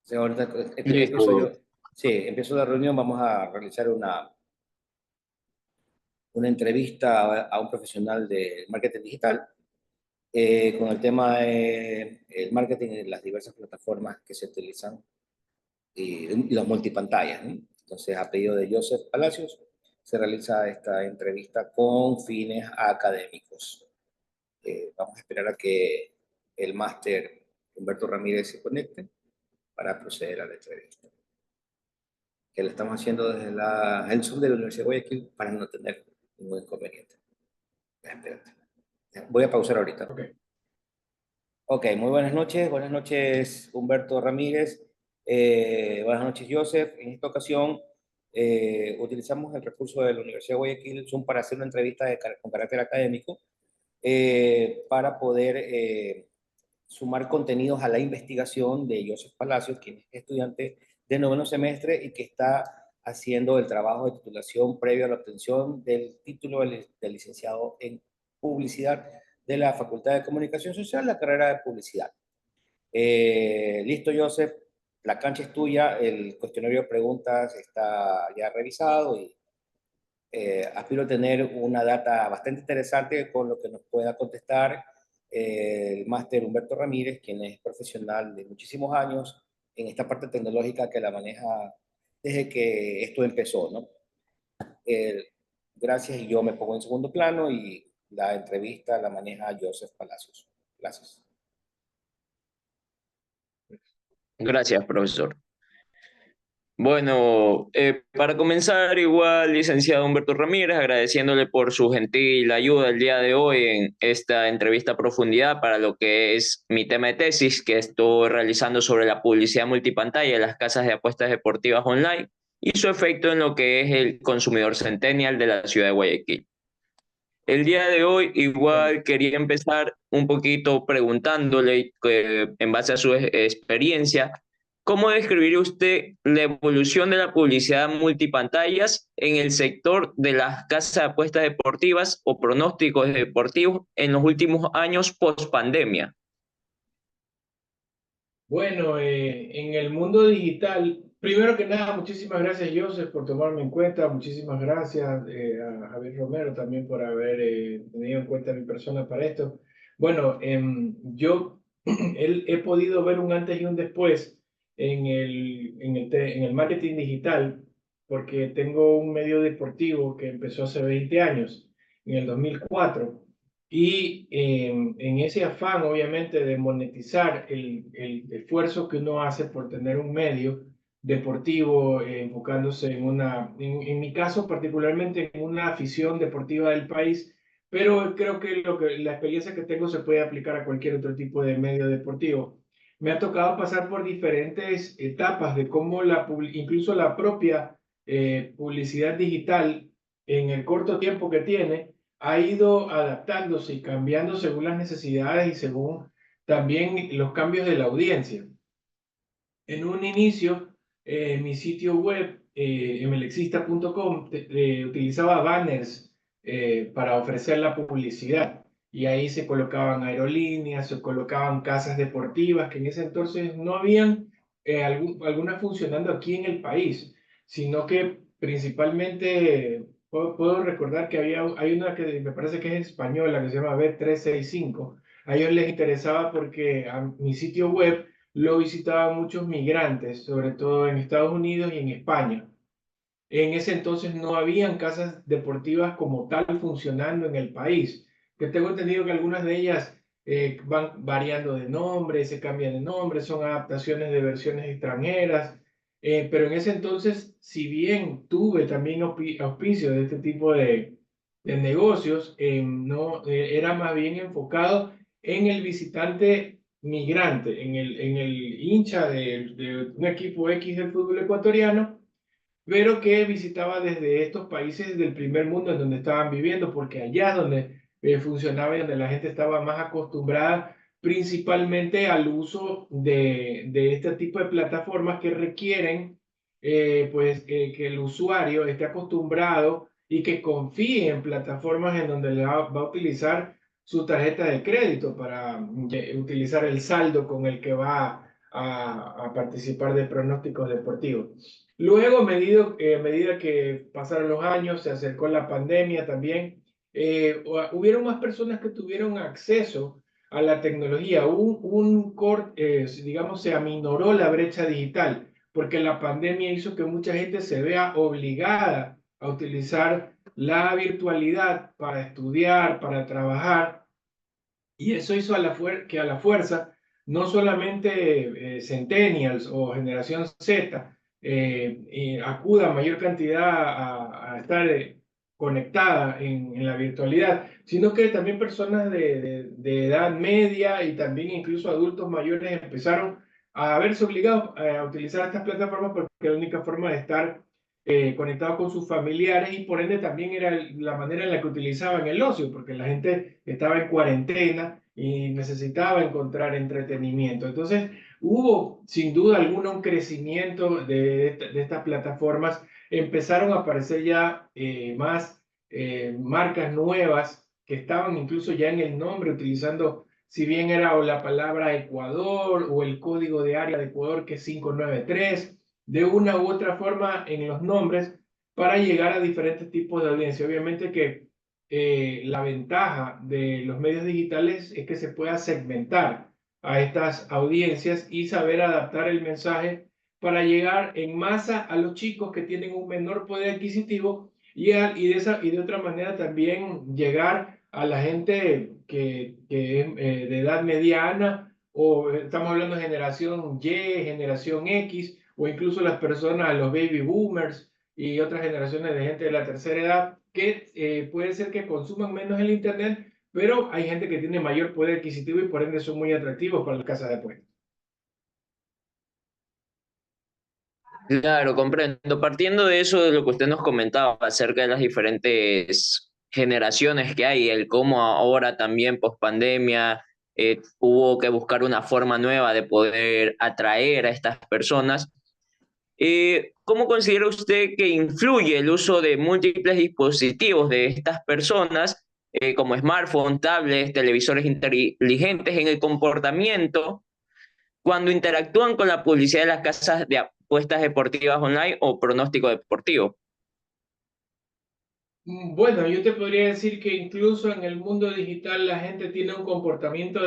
Sí, ahorita empiezo Listo. yo. Sí, empiezo la reunión. Vamos a realizar una entrevista a un profesional de marketing digital con el tema de el marketing en las diversas plataformas que se utilizan y los multipantallas, ¿no? Entonces, a pedido de Joseph Palacios, se realiza esta entrevista con fines académicos. Vamos a esperar a que el máster Humberto Ramírez se conecte para proceder a la entrevista, que la estamos haciendo desde el Zoom de la Universidad de Guayaquil para no tener ningún inconveniente. Espérate. Voy a pausar ahorita. Ok. Ok, muy buenas noches Humberto Ramírez, buenas noches Joseph. En esta ocasión utilizamos el recurso de la Universidad de Guayaquil Zoom para hacer una entrevista con carácter académico para poder sumar contenidos a la investigación de Joseph Palacios, quien es estudiante de noveno semestre y que está haciendo el trabajo de titulación previo a la obtención del título de licenciado en publicidad de la Facultad de Comunicación Social, la carrera de publicidad. Listo, Joseph, la cancha es tuya, el cuestionario de preguntas está ya revisado y aspiro a tener una data bastante interesante con lo que nos pueda contestar el máster Humberto Ramírez, quien es profesional de muchísimos años en esta parte tecnológica que la maneja desde que esto empezó, ¿no? Eh, Gracias y yo me pongo en segundo plano y la entrevista la maneja Joseph Palacios. Gracias. Gracias, profesor. Bueno, para comenzar, igual, licenciado Humberto Ramírez, agradeciéndole por su gentil ayuda el día de hoy en esta entrevista a profundidad para lo que es mi tema de tesis que estoy realizando sobre la publicidad multipantalla de las casas de apuestas deportivas online y su efecto en lo que es el consumidor centennial de la ciudad de Guayaquil. El día de hoy igual quería empezar un poquito preguntándole, en base a su experiencia, ¿cómo describiría usted la evolución de la publicidad multipantallas en el sector de las casas de apuestas deportivas o pronósticos deportivos en los últimos años post pandemia? Bueno, en el mundo digital, primero que nada, muchísimas gracias, Joseph, por tomarme en cuenta. Muchísimas gracias a Javier Romero también por haber tenido en cuenta mi persona para esto. Bueno, yo he podido ver un antes y un después en el marketing digital, porque tengo un medio deportivo que empezó hace 20 años, en el 2004. Y en ese afán, obviamente, de monetizar el esfuerzo que uno hace por tener un medio deportivo, enfocándose en mi caso particularmente, en una afición deportiva del país, pero creo que, la experiencia que tengo se puede aplicar a cualquier otro tipo de medio deportivo. Me ha tocado pasar por diferentes etapas de cómo incluso la propia publicidad digital, en el corto tiempo que tiene, ha ido adaptándose y cambiando según las necesidades y según también los cambios de la audiencia. En un inicio, mi sitio web, mlexista.com, utilizaba banners para ofrecer la publicidad. Y ahí se colocaban aerolíneas, se colocaban casas deportivas, que en ese entonces no habían algunas funcionando aquí en el país, sino que principalmente puedo recordar que hay una que me parece que es española, que se llama B365. A ellos les interesaba porque a mi sitio web lo visitaban muchos migrantes, sobre todo en Estados Unidos y en España. En ese entonces no habían casas deportivas como tal funcionando en el país, que tengo entendido que algunas de ellas van variando de nombre, se cambian de nombre, son adaptaciones de versiones extranjeras, pero en ese entonces, si bien tuve también auspicio de este tipo de negocios, no, era más bien enfocado en el visitante migrante, en el hincha de un equipo X del fútbol ecuatoriano, pero que visitaba desde estos países del primer mundo en donde estaban viviendo, porque allá es donde funcionaba y donde la gente estaba más acostumbrada principalmente al uso de este tipo de plataformas que requieren que el usuario esté acostumbrado y que confíe en plataformas en donde va a utilizar su tarjeta de crédito para utilizar el saldo con el que va a participar de pronósticos deportivos. Luego, a medida que pasaron los años, se acercó la pandemia también, hubieron más personas que tuvieron acceso a la tecnología. Digamos, se aminoró la brecha digital, porque la pandemia hizo que mucha gente se vea obligada a utilizar la virtualidad para estudiar, para trabajar, y eso hizo que a la fuerza no solamente centennials o generación Z acuda mayor cantidad a estar conectada en la virtualidad, sino que también personas de edad media y también incluso adultos mayores empezaron a verse obligados a utilizar estas plataformas porque es la única forma de estar conectados con sus familiares, y por ende también era la manera en la que utilizaban el ocio, porque la gente estaba en cuarentena y necesitaba encontrar entretenimiento. Entonces, hubo sin duda alguna un crecimiento de estas plataformas. Empezaron a aparecer ya más marcas nuevas que estaban incluso ya en el nombre, utilizando, si bien era o la palabra Ecuador o el código de área de Ecuador, que es 593, de una u otra forma en los nombres, para llegar a diferentes tipos de audiencia. Obviamente que la ventaja de los medios digitales es que se pueda segmentar a estas audiencias y saber adaptar el mensaje para llegar en masa a los chicos que tienen un menor poder adquisitivo, y de otra manera también llegar a la gente que es de edad mediana, o estamos hablando de generación Y, generación X, o incluso las personas, los baby boomers y otras generaciones de gente de la tercera edad, que puede ser que consuman menos el Internet, pero hay gente que tiene mayor poder adquisitivo y por ende son muy atractivos para las casas de apuestas. Claro, comprendo. Partiendo de eso, de lo que usted nos comentaba acerca de las diferentes generaciones que hay, el cómo ahora también post pandemia hubo que buscar una forma nueva de poder atraer a estas personas. ¿Cómo considera usted que influye el uso de múltiples dispositivos de estas personas, como smartphones, tablets, televisores inteligentes, en el comportamiento cuando interactúan con la publicidad de las casas de apuestas deportivas online o pronóstico deportivo? Bueno, yo te podría decir que incluso en el mundo digital la gente tiene un comportamiento,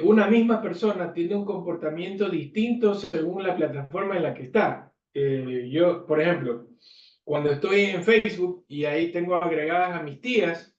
una misma persona tiene un comportamiento distinto según la plataforma en la que está. Yo, por ejemplo, cuando estoy en Facebook y ahí tengo agregadas a mis tías,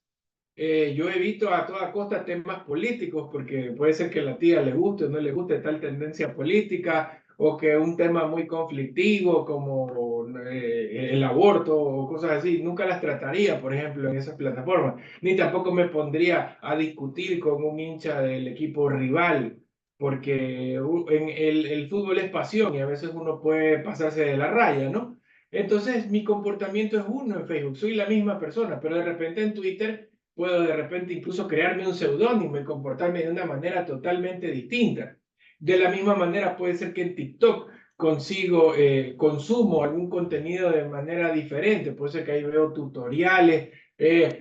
yo evito a toda costa temas políticos, porque puede ser que a la tía le guste o no le guste tal tendencia política, o que un tema muy conflictivo como el aborto o cosas así, nunca las trataría, por ejemplo, en esas plataformas, ni tampoco me pondría a discutir con un hincha del equipo rival, porque el fútbol es pasión y a veces uno puede pasarse de la raya, ¿no? Entonces, mi comportamiento es uno en Facebook, soy la misma persona, pero de repente en Twitter puedo de repente incluso crearme un seudónimo y comportarme de una manera totalmente distinta. De la misma manera puede ser que en TikTok consumo algún contenido de manera diferente, puede ser que ahí veo tutoriales,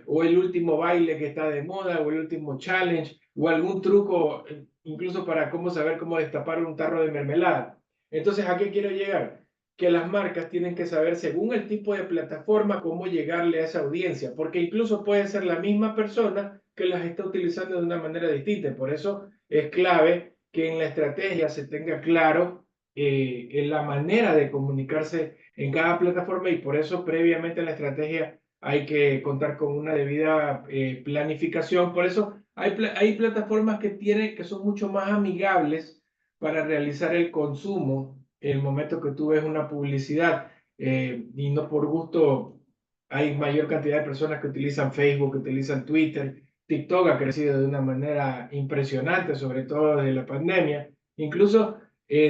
o el último baile que está de moda, o el último challenge, o algún truco, incluso para cómo saber cómo destapar un tarro de mermelada. Entonces, ¿a qué quiero llegar? Que las marcas tienen que saber, según el tipo de plataforma, cómo llegarle a esa audiencia, porque incluso puede ser la misma persona que las está utilizando de una manera distinta. Por eso es clave que en la estrategia se tenga claro en la manera de comunicarse en cada plataforma, y por eso previamente en la estrategia hay que contar con una debida planificación. Por eso hay plataformas que son mucho más amigables para realizar el consumo el momento que tú ves una publicidad, y no por gusto. Hay mayor cantidad de personas que utilizan Facebook, que utilizan Twitter. TikTok ha crecido de una manera impresionante, sobre todo desde la pandemia, incluso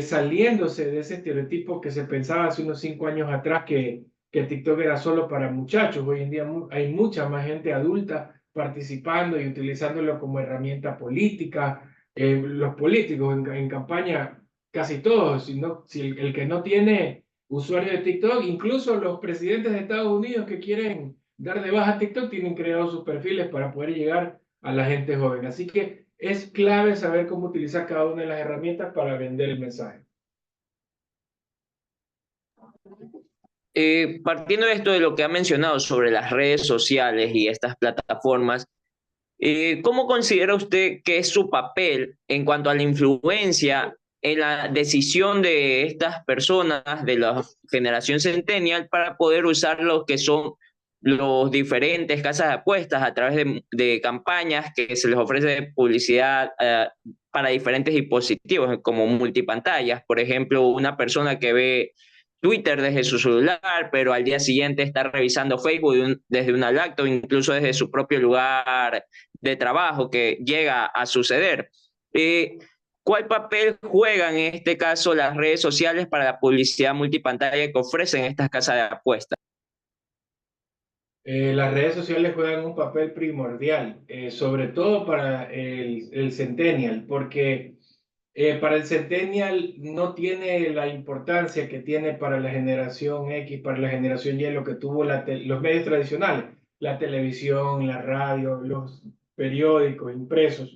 saliéndose de ese estereotipo que se pensaba hace unos 5 años atrás, que TikTok era solo para muchachos. Hoy en día hay mucha más gente adulta participando y utilizándolo como herramienta política. Los políticos en campaña, casi todos, si el que no tiene usuario de TikTok, incluso los presidentes de Estados Unidos que quieren dar de baja TikTok, tienen creados sus perfiles para poder llegar a la gente joven. Así que es clave saber cómo utilizar cada una de las herramientas para vender el mensaje. Partiendo de esto de lo que ha mencionado sobre las redes sociales y estas plataformas, ¿cómo considera usted que es su papel en cuanto a la influencia en la decisión de estas personas de la generación centennial para poder usar lo que son los diferentes casas de apuestas a través de campañas que se les ofrece publicidad para diferentes dispositivos como multipantallas? Por ejemplo, una persona que ve Twitter desde su celular, pero al día siguiente está revisando Facebook desde una laptop, incluso desde su propio lugar de trabajo, que llega a suceder. ¿Cuál papel juegan en este caso las redes sociales para la publicidad multipantalla que ofrecen estas casas de apuestas? Las redes sociales juegan un papel primordial, sobre todo para el centennial, porque para el centennial no tiene la importancia que tiene para la generación X, para la generación Y, lo que tuvo los medios tradicionales, la televisión, la radio, los periódicos impresos.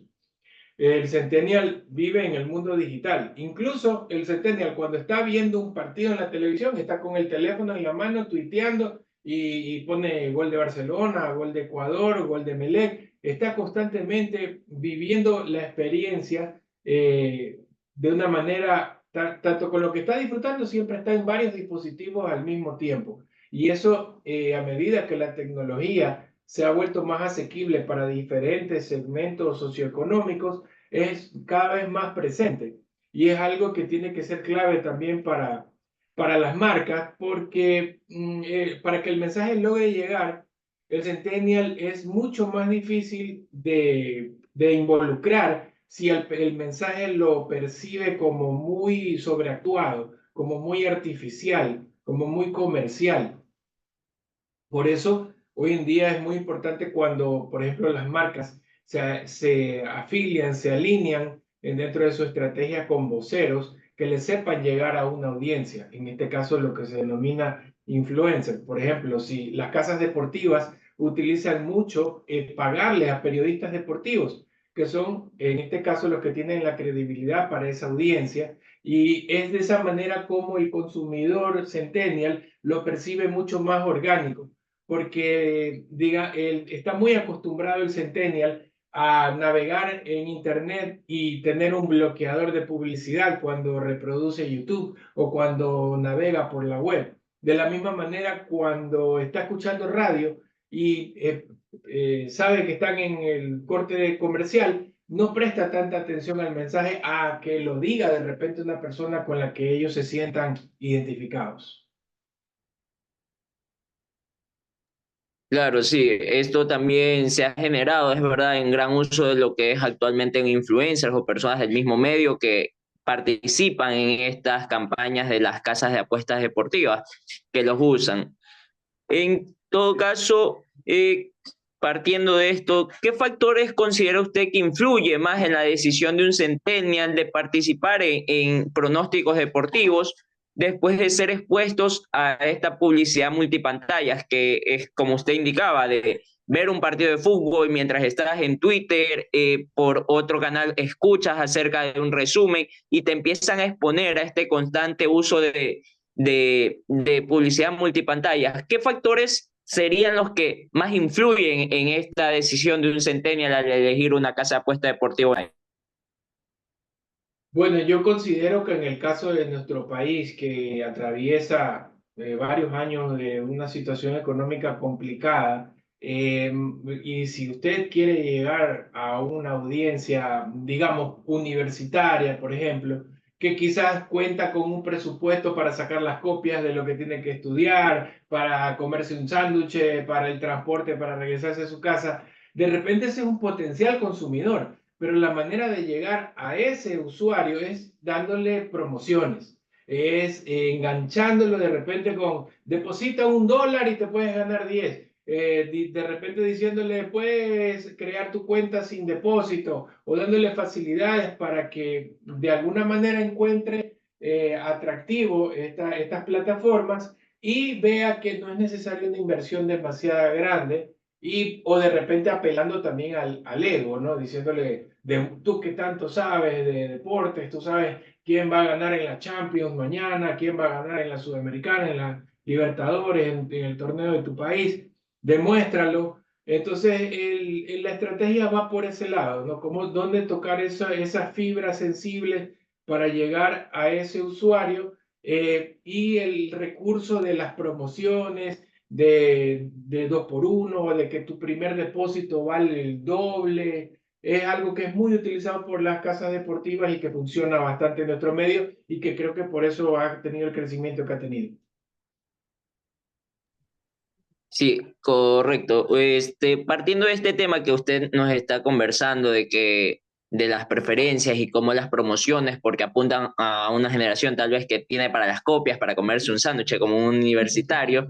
El centennial vive en el mundo digital. Incluso el centennial, cuando está viendo un partido en la televisión, está con el teléfono en la mano, tuiteando y pone gol de Barcelona, gol de Ecuador, gol de Melec. Está constantemente viviendo la experiencia de una manera, tanto con lo que está disfrutando, siempre está en varios dispositivos al mismo tiempo. Y eso, a medida que la tecnología se ha vuelto más asequible para diferentes segmentos socioeconómicos, es cada vez más presente. Y es algo que tiene que ser clave también para las marcas, porque para que el mensaje logre llegar, el centennial es mucho más difícil de involucrar si el mensaje lo percibe como muy sobreactuado, como muy artificial, como muy comercial. Por eso, hoy en día es muy importante cuando, por ejemplo, las marcas se afilian, se alinean dentro de su estrategia con voceros que les sepan llegar a una audiencia. En este caso, lo que se denomina influencer. Por ejemplo, si las casas deportivas utilizan mucho pagarle a periodistas deportivos, que son, en este caso, los que tienen la credibilidad para esa audiencia, y es de esa manera como el consumidor centennial lo percibe mucho más orgánico porque está muy acostumbrado el centennial a navegar en Internet y tener un bloqueador de publicidad cuando reproduce YouTube o cuando navega por la web. De la misma manera, cuando está escuchando radio y sabe que están en el corte comercial, no presta tanta atención al mensaje a que lo diga de repente una persona con la que ellos se sientan identificados. Claro, sí, esto también se ha generado, es verdad, en gran uso de lo que es actualmente en influencers o personas del mismo medio que participan en estas campañas de las casas de apuestas deportivas que los usan. En todo caso, partiendo de esto, ¿qué factores considera usted que influye más en la decisión de un centennial de participar en pronósticos deportivos después de ser expuestos a esta publicidad multipantallas, que es, como usted indicaba, de ver un partido de fútbol mientras estás en Twitter, por otro canal escuchas acerca de un resumen y te empiezan a exponer a este constante uso de publicidad multipantallas? ¿Qué factores serían los que más influyen en esta decisión de un centennial al elegir una casa de apuesta deportiva? Bueno, yo considero que en el caso de nuestro país, que atraviesa varios años de una situación económica complicada, y si usted quiere llegar a una audiencia, digamos, universitaria, por ejemplo, que quizás cuenta con un presupuesto para sacar las copias de lo que tiene que estudiar, para comerse un sándwich, para el transporte, para regresarse a su casa, de repente ese es un potencial consumidor, pero la manera de llegar a ese usuario es dándole promociones, es enganchándolo de repente con deposita $1 y te puedes ganar 10. De repente diciéndole puedes crear tu cuenta sin depósito o dándole facilidades para que de alguna manera encuentre atractivo estas plataformas y vea que no es necesaria una inversión demasiado grande o de repente apelando también al ego, ¿no? Diciéndole, tú que tanto sabes de deportes, tú sabes quién va a ganar en la Champions mañana, quién va a ganar en la Sudamericana, en la Libertadores, en el torneo de tu país, demuéstralo. Entonces, la estrategia va por ese lado, ¿no? Como dónde tocar esas fibras sensibles para llegar a ese usuario, y el recurso de las promociones, de 2 por 1, de que tu primer depósito vale el doble, es algo que es muy utilizado por las casas deportivas y que funciona bastante en nuestro medio y que creo que por eso ha tenido el crecimiento que ha tenido. Sí, correcto. Partiendo de este tema que usted nos está conversando de las preferencias y cómo las promociones, porque apuntan a una generación tal vez que tiene para las copias, para comerse un sándwich como un universitario,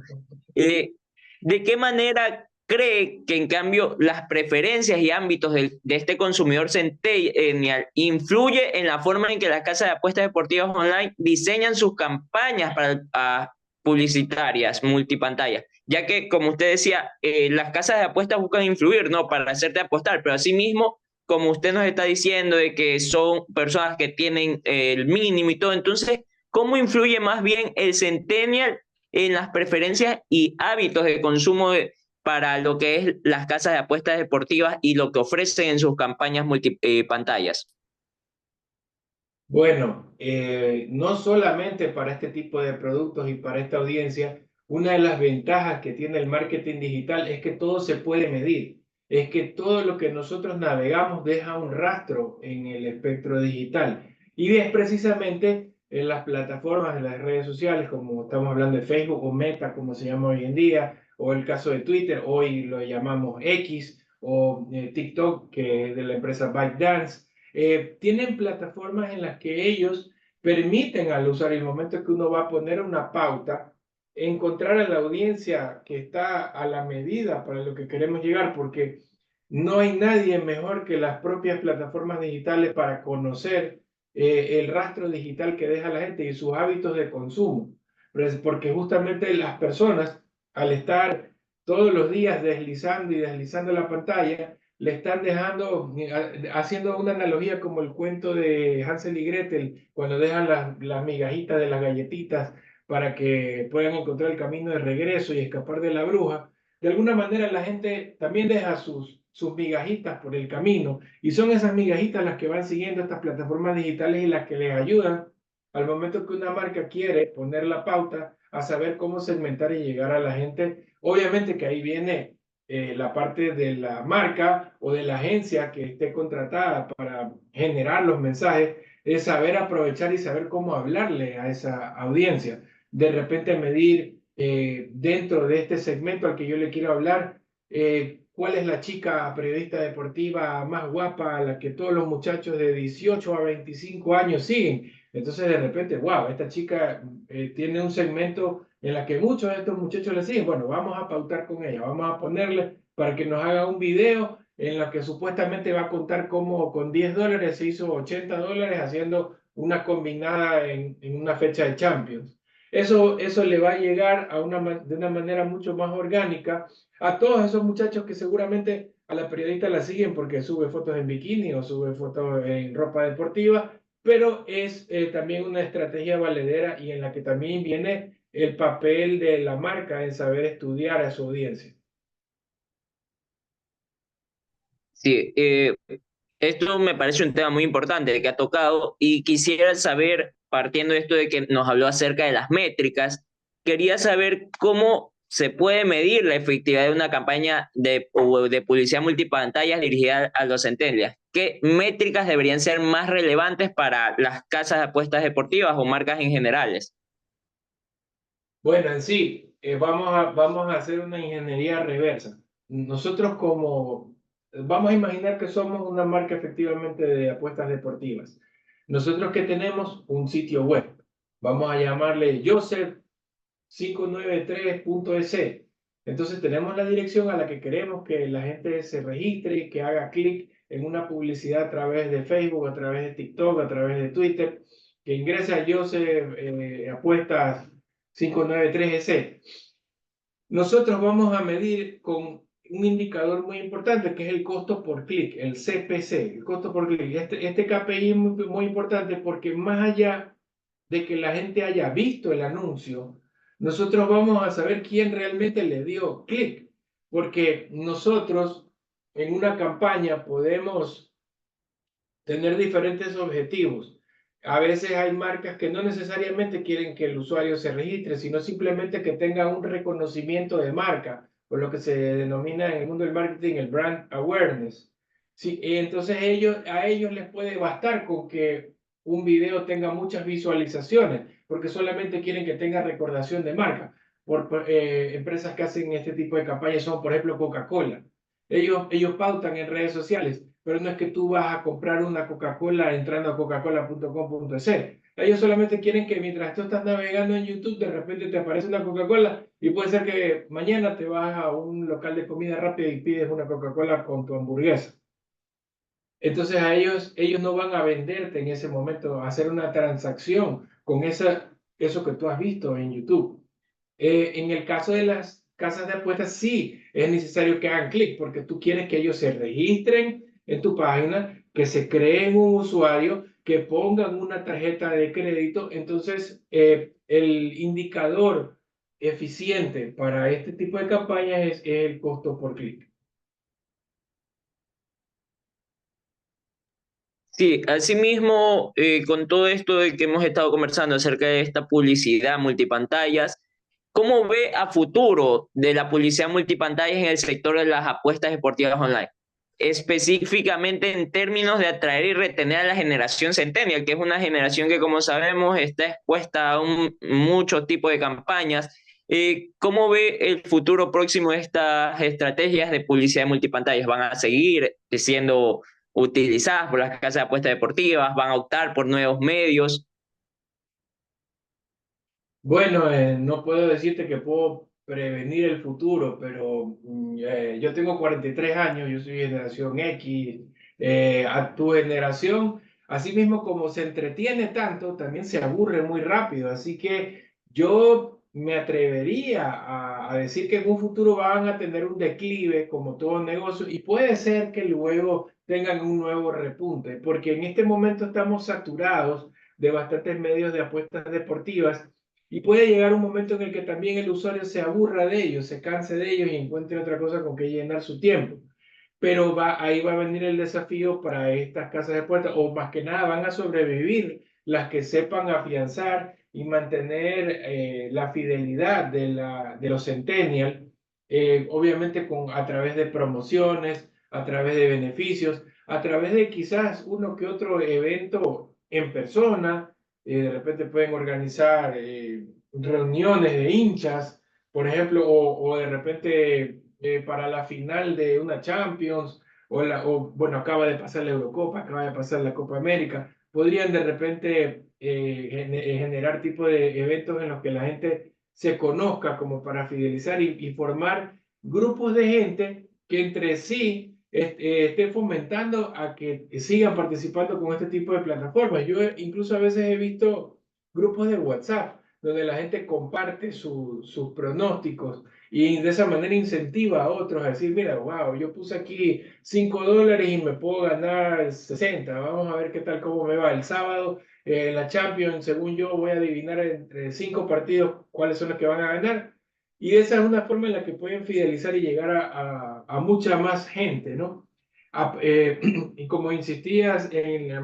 ¿de qué manera cree que en cambio las preferencias y ámbitos de este consumidor centennial influye en la forma en que las casas de apuestas deportivas online diseñan sus campañas publicitarias multipantalla? Ya que, como usted decía, las casas de apuestas buscan influir, ¿no? Para hacerte apostar, pero asimismo, como usted nos está diciendo, de que son personas que tienen el mínimo y todo, entonces, ¿cómo influye más bien el centennial en las preferencias y hábitos de consumo para lo que es las casas de apuestas deportivas y lo que ofrecen en sus campañas multipantallas? Bueno, no solamente para este tipo de productos y para esta audiencia, una de las ventajas que tiene el marketing digital es que todo se puede medir, es que todo lo que nosotros navegamos deja un rastro en el espectro digital. Y es precisamente en las plataformas de las redes sociales, como estamos hablando de Facebook o Meta, como se llama hoy en día, o el caso de Twitter, hoy lo llamamos X, o TikTok, que es de la empresa ByteDance. Tienen plataformas en las que ellos permiten al usuario, el momento que uno va a poner una pauta, encontrar a la audiencia que está a la medida para lo que queremos llegar, porque no hay nadie mejor que las propias plataformas digitales para conocer el rastro digital que deja la gente y sus hábitos de consumo. Porque justamente las personas, al estar todos los días deslizando y deslizando la pantalla, le están dejando, haciendo una analogía como el cuento de Hansel y Gretel, cuando dejan las migajitas de las galletitas para que puedan encontrar el camino de regreso y escapar de la bruja. De alguna manera la gente también deja sus migajitas por el camino, y son esas migajitas las que van siguiendo estas plataformas digitales y las que les ayudan al momento que una marca quiere poner la pauta a saber cómo segmentar y llegar a la gente. Obviamente que ahí viene la parte de la marca o de la agencia que esté contratada para generar los mensajes, es saber aprovechar y saber cómo hablarle a esa audiencia. De repente medir dentro de este segmento al que yo le quiero hablar, cuál es la chica periodista deportiva más guapa, a la que todos los muchachos de 18 a 25 años siguen. Entonces de repente, wow, esta chica tiene un segmento en la que muchos de estos muchachos le siguen. Bueno, vamos a pautar con ella, vamos a ponerle para que nos haga un video en la que supuestamente va a contar cómo con $10 se hizo $80 haciendo una combinada en una fecha de Champions. Eso le va a llegar de una manera mucho más orgánica a todos esos muchachos que seguramente a la periodista la siguen porque sube fotos en bikini o sube fotos en ropa deportiva, pero es también una estrategia valedera y en la que también viene el papel de la marca en saber estudiar a su audiencia. Sí, esto me parece un tema muy importante que ha tocado y quisiera saber, partiendo de esto de que nos habló acerca de las métricas, quería saber cómo se puede medir la efectividad de una campaña de publicidad multipantallas dirigida a los centennials. ¿Qué métricas deberían ser más relevantes para las casas de apuestas deportivas o marcas en generales? Bueno, en sí, vamos a hacer una ingeniería reversa. Nosotros vamos a imaginar que somos una marca efectivamente de apuestas deportivas. Nosotros que tenemos un sitio web, vamos a llamarle Joseph593.es. Entonces tenemos la dirección a la que queremos que la gente se registre, que haga clic en una publicidad a través de Facebook, a través de TikTok, a través de Twitter, que ingrese a Joseph Apuestas 593EC. Nosotros vamos a medir con un indicador muy importante que es el costo por clic, el CPC, el costo por clic. Este KPI es muy, muy importante porque más allá de que la gente haya visto el anuncio, nosotros vamos a saber quién realmente le dio clic, porque nosotros en una campaña podemos tener diferentes objetivos. A veces hay marcas que no necesariamente quieren que el usuario se registre, sino simplemente que tenga un reconocimiento de marca, por lo que se denomina en el mundo del marketing el brand awareness. Sí, entonces a ellos les puede bastar con que un video tenga muchas visualizaciones, porque solamente quieren que tenga recordación de marca. Empresas que hacen este tipo de campañas son, por ejemplo, Coca-Cola. Ellos pautan en redes sociales, pero no es que tú vas a comprar una Coca-Cola entrando a coca-cola.com.es. Ellos solamente quieren que mientras tú estás navegando en YouTube, de repente te aparece una Coca-Cola y puede ser que mañana te vas a un local de comida rápida y pides una Coca-Cola con tu hamburguesa. Entonces ellos no van a venderte en ese momento, a hacer una transacción con eso que tú has visto en YouTube. En el caso de las casas de apuestas, sí es necesario que hagan clic porque tú quieres que ellos se registren en tu página, que se creen un usuario, que pongan una tarjeta de crédito. Entonces, el indicador eficiente para este tipo de campañas es el costo por clic. Sí, asimismo, con todo esto de que hemos estado conversando acerca de esta publicidad multipantallas, ¿cómo ve a futuro de la publicidad multipantallas en el sector de las apuestas deportivas online? Específicamente en términos de atraer y retener a la generación centennial, que es una generación que, como sabemos, está expuesta a mucho tipo de campañas. ¿Cómo ve el futuro próximo de estas estrategias de publicidad multipantallas? ¿Van a seguir siendo utilizadas por las casas de apuestas deportivas? ¿Van a optar por nuevos medios? Bueno, no puedo decirte que puedo prevenir el futuro, pero yo tengo 43 años, yo soy generación X, a tu generación, así mismo como se entretiene tanto, también se aburre muy rápido, así que yo me atrevería a decir que en un futuro van a tener un declive como todo negocio y puede ser que luego tengan un nuevo repunte, porque en este momento estamos saturados de bastantes medios de apuestas deportivas y puede llegar un momento en el que también el usuario se aburra de ellos, se canse de ellos y encuentre otra cosa con que llenar su tiempo. Pero ahí va a venir el desafío para estas casas de apuestas, o más que nada van a sobrevivir las que sepan afianzar y mantener la fidelidad de los centennial, obviamente a través de promociones, a través de beneficios, a través de quizás uno que otro evento en persona. De repente pueden organizar reuniones de hinchas, por ejemplo, o de repente para la final de una Champions, o bueno, acaba de pasar la Eurocopa, acaba de pasar la Copa América, podrían de repente generar tipo de eventos en los que la gente se conozca como para fidelizar y formar grupos de gente que entre sí estén fomentando a que sigan participando con este tipo de plataformas. Yo incluso a veces he visto grupos de WhatsApp donde la gente comparte sus pronósticos y de esa manera incentiva a otros a decir, mira, wow, yo puse aquí $5 y me puedo ganar 60, vamos a ver qué tal, cómo me va el sábado. La Champions, según yo, voy a adivinar entre 5 partidos cuáles son los que van a ganar. Y esa es una forma en la que pueden fidelizar y llegar a mucha más gente, ¿no? Y como insistías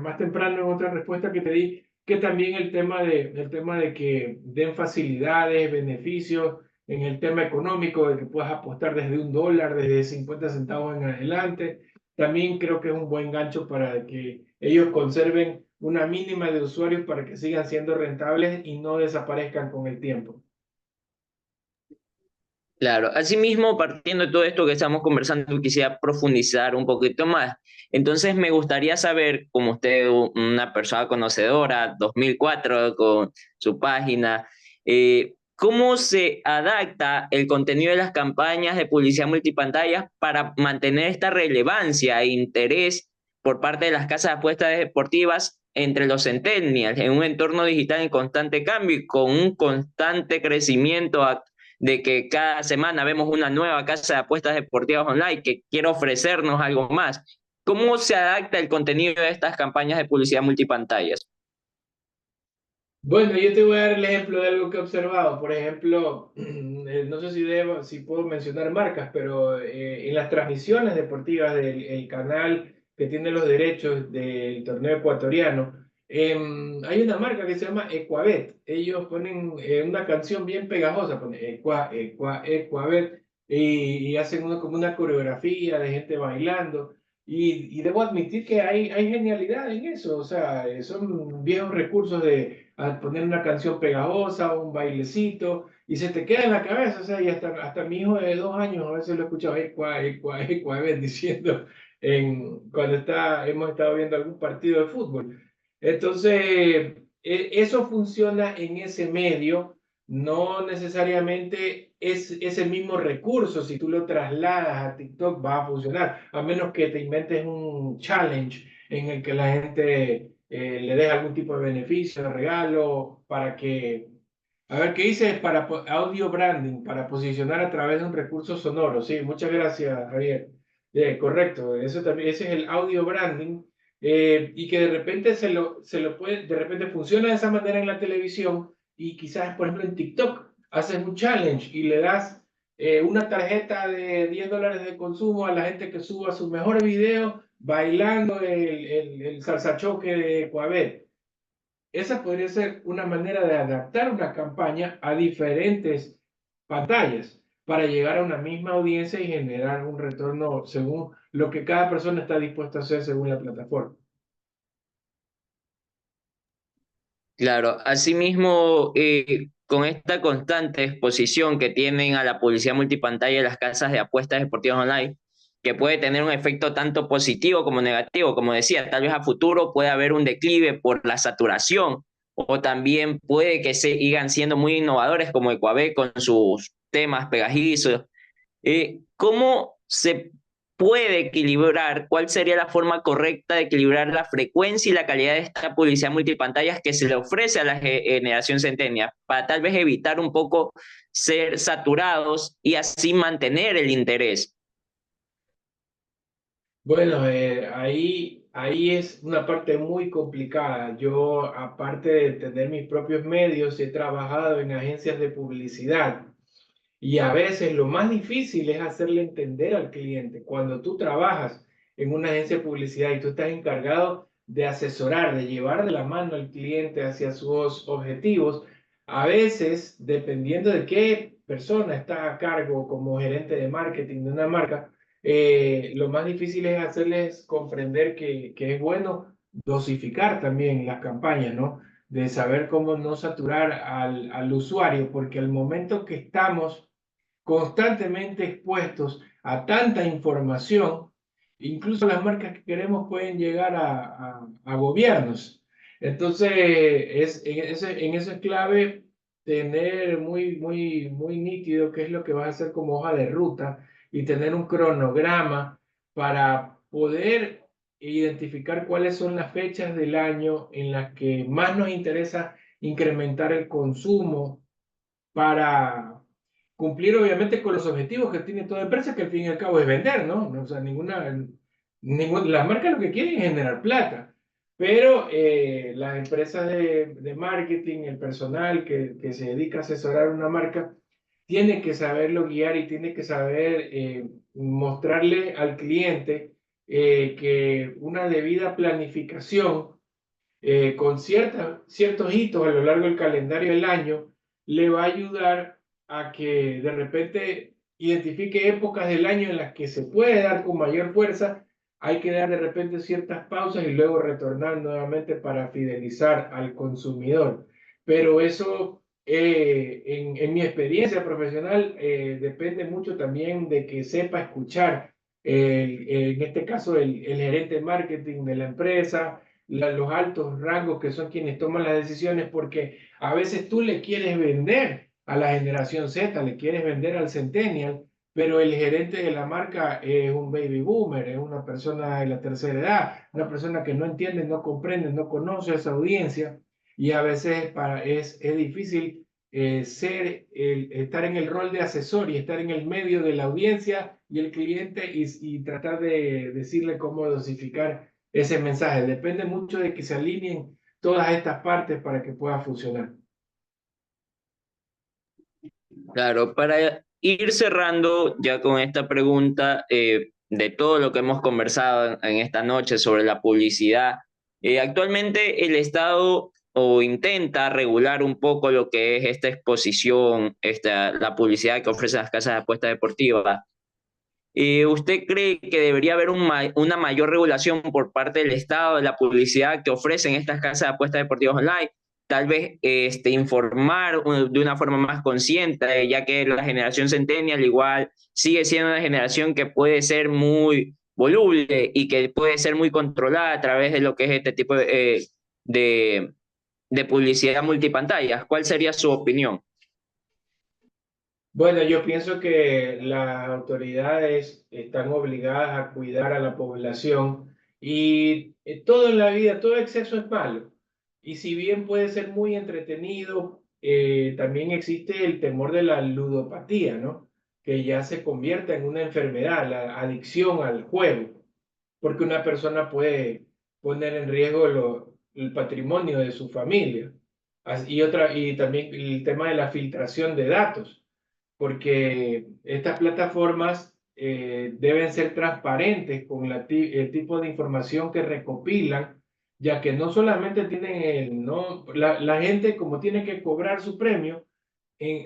más temprano en otra respuesta que te di, que también el tema de que den facilidades, beneficios en el tema económico, de que puedas apostar desde $1, desde 50 centavos en adelante, también creo que es un buen gancho para que ellos conserven una mínima de usuarios para que sigan siendo rentables y no desaparezcan con el tiempo. Claro, asimismo, partiendo de todo esto que estamos conversando, quisiera profundizar un poquito más. Entonces, me gustaría saber, como usted, una persona conocedora, 2004, con su página, ¿cómo se adapta el contenido de las campañas de publicidad multipantallas para mantener esta relevancia e interés por parte de las casas de apuestas deportivas entre los centennials en un entorno digital en constante cambio y con un constante crecimiento de que cada semana vemos una nueva casa de apuestas deportivas online que quiere ofrecernos algo más. ¿Cómo se adapta el contenido de estas campañas de publicidad multipantallas? Bueno, yo te voy a dar el ejemplo de algo que he observado. Por ejemplo, no sé si puedo mencionar marcas, pero en las transmisiones deportivas del el canal que tiene los derechos del torneo ecuatoriano, hay una marca que se llama Ecuabet. Ellos ponen una canción bien pegajosa, ponen Ecuabet, y hacen como una coreografía de gente bailando. Y debo admitir que hay genialidad en eso, o sea, son viejos recursos de poner una canción pegajosa, un bailecito, y se te queda en la cabeza, o sea, y hasta mi hijo de 2 años a veces lo he escuchado, diciendo cuando hemos estado viendo algún partido de fútbol. Entonces, eso funciona en ese medio, no necesariamente es el mismo recurso. Si tú lo trasladas a TikTok va a funcionar, a menos que te inventes un challenge en el que la gente le des algún tipo de beneficio, regalo, para que, a ver, ¿qué dice? Para audio branding, para posicionar a través de un recurso sonoro. Sí, muchas gracias, Javier. Correcto, eso también, ese es el audio branding. Y que de repente de repente funciona de esa manera en la televisión y quizás, por ejemplo, en TikTok haces un challenge y le das una tarjeta de $10 de consumo a la gente que suba sus mejores videos bailando el salsa choque de Coabet. Esa podría ser una manera de adaptar una campaña a diferentes pantallas para llegar a una misma audiencia y generar un retorno según lo que cada persona está dispuesta a hacer según la plataforma. Claro, asimismo, con esta constante exposición que tienen a la publicidad multipantalla de las casas de apuestas deportivas online, que puede tener un efecto tanto positivo como negativo, como decía, tal vez a futuro puede haber un declive por la saturación, o también puede que sigan siendo muy innovadores como Ecuave con sus temas pegajizos. ¿Cómo se puede equilibrar? ¿Cuál sería la forma correcta de equilibrar la frecuencia y la calidad de esta publicidad multipantallas que se le ofrece a la generación centenia para tal vez evitar un poco ser saturados y así mantener el interés? Bueno, ahí es una parte muy complicada. Yo, aparte de tener mis propios medios, he trabajado en agencias de publicidad. Y a veces lo más difícil es hacerle entender al cliente. Cuando tú trabajas en una agencia de publicidad y tú estás encargado de asesorar, de llevar de la mano al cliente hacia sus objetivos, a veces, dependiendo de qué persona está a cargo como gerente de marketing de una marca, lo más difícil es hacerles comprender que es bueno dosificar también las campañas, ¿no? De saber cómo no saturar al usuario, porque al momento que estamos constantemente expuestos a tanta información, incluso las marcas que queremos pueden llegar a gobiernos. Entonces, en eso es clave tener muy nítido qué es lo que vas a hacer como hoja de ruta y tener un cronograma para poder identificar cuáles son las fechas del año en las que más nos interesa incrementar el consumo para cumplir obviamente con los objetivos que tiene toda empresa, que al fin y al cabo es vender, ¿no? O sea, las marcas lo que quieren es generar plata, pero las empresas de marketing, el personal que se dedica a asesorar una marca, tiene que saberlo guiar y tiene que saber mostrarle al cliente que una debida planificación con ciertos hitos a lo largo del calendario del año, le va a ayudar a que de repente identifique épocas del año en las que se puede dar con mayor fuerza, hay que dar de repente ciertas pausas y luego retornar nuevamente para fidelizar al consumidor. Pero eso, en mi experiencia profesional, depende mucho también de que sepa escuchar, en este caso, el gerente de marketing de la empresa, los altos rangos que son quienes toman las decisiones, porque a veces tú le quieres vender a la generación Z, le quieres vender al centennial, pero el gerente de la marca es un baby boomer, es una persona de la tercera edad, una persona que no entiende, no comprende, no conoce a esa audiencia y a veces es difícil estar en el rol de asesor y estar en el medio de la audiencia y el cliente y tratar de decirle cómo dosificar ese mensaje. Depende mucho de que se alineen todas estas partes para que pueda funcionar. Claro, para ir cerrando ya con esta pregunta, de todo lo que hemos conversado en esta noche sobre la publicidad, actualmente el Estado o intenta regular un poco lo que es esta exposición, la publicidad que ofrecen las casas de apuestas deportivas. ¿Usted cree que debería haber una mayor regulación por parte del Estado de la publicidad que ofrecen estas casas de apuestas deportivas online? Tal vez informar de una forma más consciente, ya que la generación centennial igual sigue siendo una generación que puede ser muy voluble y que puede ser muy controlada a través de lo que es este tipo de, de publicidad multipantallas. ¿Cuál sería su opinión? Bueno, yo pienso que las autoridades están obligadas a cuidar a la población y todo en la vida, todo exceso es malo. Y si bien puede ser muy entretenido, también existe el temor de la ludopatía, ¿no? Que ya se convierta en una enfermedad, la adicción al juego, porque una persona puede poner en riesgo el patrimonio de su familia. Y también el tema de la filtración de datos porque estas plataformas deben ser transparentes con el tipo de información que recopilan, ya que no solamente tienen no, la gente como tiene que cobrar su premio,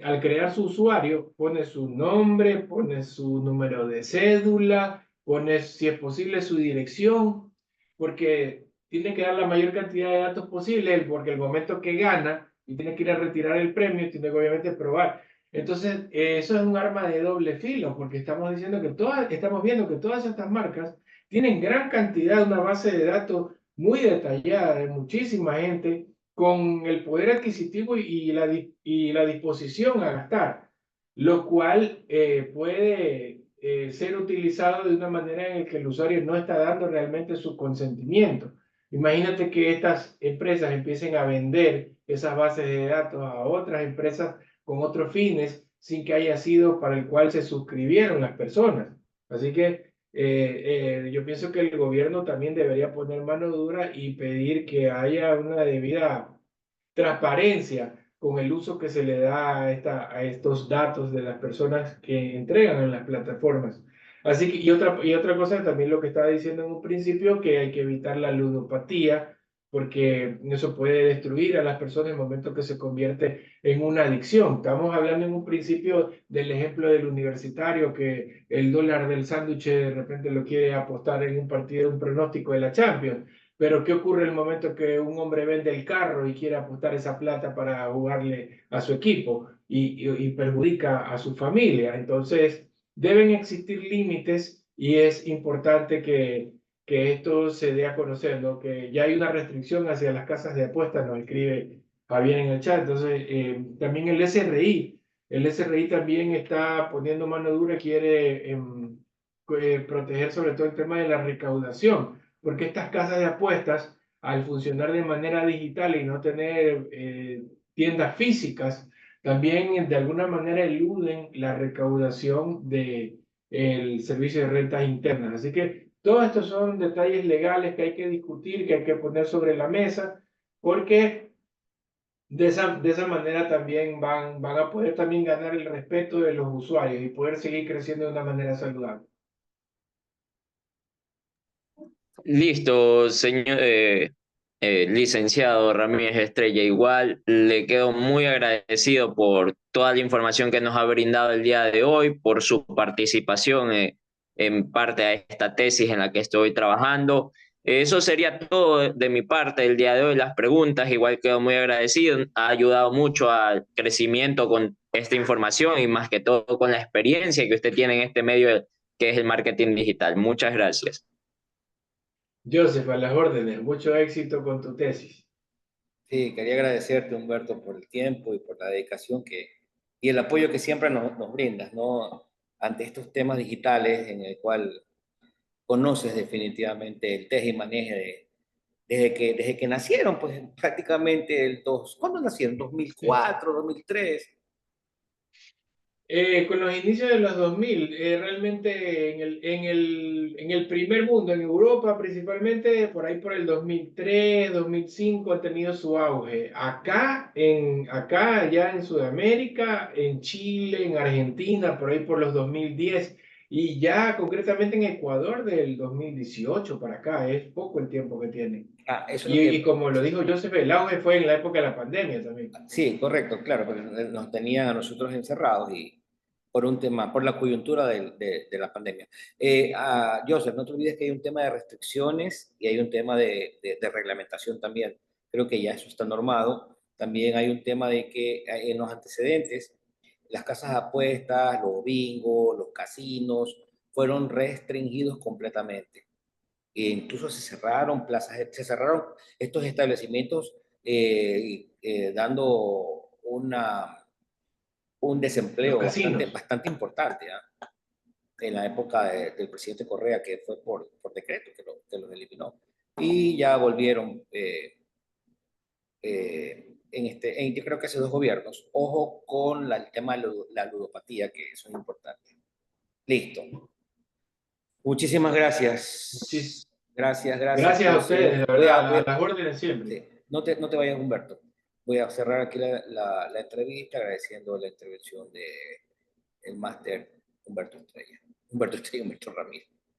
al crear su usuario, pone su nombre, pone su número de cédula, pone, si es posible, su dirección, porque tiene que dar la mayor cantidad de datos posible, porque el momento que gana y tiene que ir a retirar el premio, tiene que obviamente probar. Entonces, eso es un arma de doble filo, porque estamos viendo que todas estas marcas tienen gran cantidad, una base de datos muy detallada de muchísima gente con el poder adquisitivo y la disposición a gastar, lo cual puede ser utilizado de una manera en la que el usuario no está dando realmente su consentimiento. Imagínate que estas empresas empiecen a vender esas bases de datos a otras empresas con otros fines sin que haya sido para el cual se suscribieron las personas. Así que yo pienso que el gobierno también debería poner mano dura y pedir que haya una debida transparencia con el uso que se le da a estos datos de las personas que entregan en las plataformas. Así que, y otra cosa también lo que estaba diciendo en un principio, que hay que evitar la ludopatía, porque eso puede destruir a las personas en el momento que se convierte en una adicción. Estamos hablando en un principio del ejemplo del universitario que el dólar del sándwich de repente lo quiere apostar en un partido, un pronóstico de la Champions. Pero ¿qué ocurre en el momento que un hombre vende el carro y quiere apostar esa plata para jugarle a su equipo y perjudica a su familia? Entonces, deben existir límites y es importante que esto se dé a conocer, ¿no? Que ya hay una restricción hacia las casas de apuestas, nos escribe Javier en el chat. Entonces, también el SRI también está poniendo mano dura, quiere proteger sobre todo el tema de la recaudación, porque estas casas de apuestas, al funcionar de manera digital y no tener tiendas físicas, también de alguna manera eluden la recaudación del servicio de rentas internas. Así que todos estos son detalles legales que hay que discutir, que hay que poner sobre la mesa, porque de esa manera también van a poder también ganar el respeto de los usuarios y poder seguir creciendo de una manera saludable. Listo, señor licenciado Ramírez Estrella. Igual le quedo muy agradecido por toda la información que nos ha brindado el día de hoy, por su participación en parte a esta tesis en la que estoy trabajando. Eso sería todo de mi parte el día de hoy. Las preguntas, igual quedo muy agradecido. Ha ayudado mucho al crecimiento con esta información y más que todo con la experiencia que usted tiene en este medio que es el marketing digital. Muchas gracias. Joseph, a las órdenes. Mucho éxito con tu tesis. Sí, quería agradecerte, Humberto, por el tiempo y por la dedicación y el apoyo que siempre nos brindas, ¿no? Ante estos temas digitales en el cual conoces definitivamente el teje y maneje desde que nacieron, pues prácticamente ¿cuándo nacieron? Sí. ¿2004, 2003? Con los inicios de los 2000, realmente en el primer mundo, en Europa principalmente, por ahí por el 2003, 2005 ha tenido su auge. Acá, ya en Sudamérica, en Chile, en Argentina, por ahí por los 2010, y ya concretamente en Ecuador del 2018 para acá, es poco el tiempo que tiene. Ah, eso es lo Y que... como lo dijo Joseph, el auge fue en la época de la pandemia también. Sí, correcto, claro, porque nos tenían a nosotros encerrados y por un tema, por la coyuntura de la pandemia. Joseph, no te olvides que hay un tema de restricciones y hay un tema de reglamentación también. Creo que ya eso está normado. También hay un tema de que en los antecedentes, las casas de apuestas, los bingos, los casinos, fueron restringidos completamente. E incluso se cerraron plazas, se cerraron estos establecimientos dando un Los desempleo casinos. bastante importante, ¿ah? En la época del presidente Correa, que fue por decreto que los eliminó. Y ya volvieron yo creo que hace 2 gobiernos. Ojo con el tema de la ludopatía, que eso es importante. Listo. Muchísimas Muchis- gracias. Gracias, gracias, Gracias a ustedes, de Joseph. verdad, a las órdenes siempre. Sí, no te vayas, Humberto. Voy a cerrar aquí la entrevista agradeciendo la intervención de el máster Humberto Estrella, Humberto Ramírez.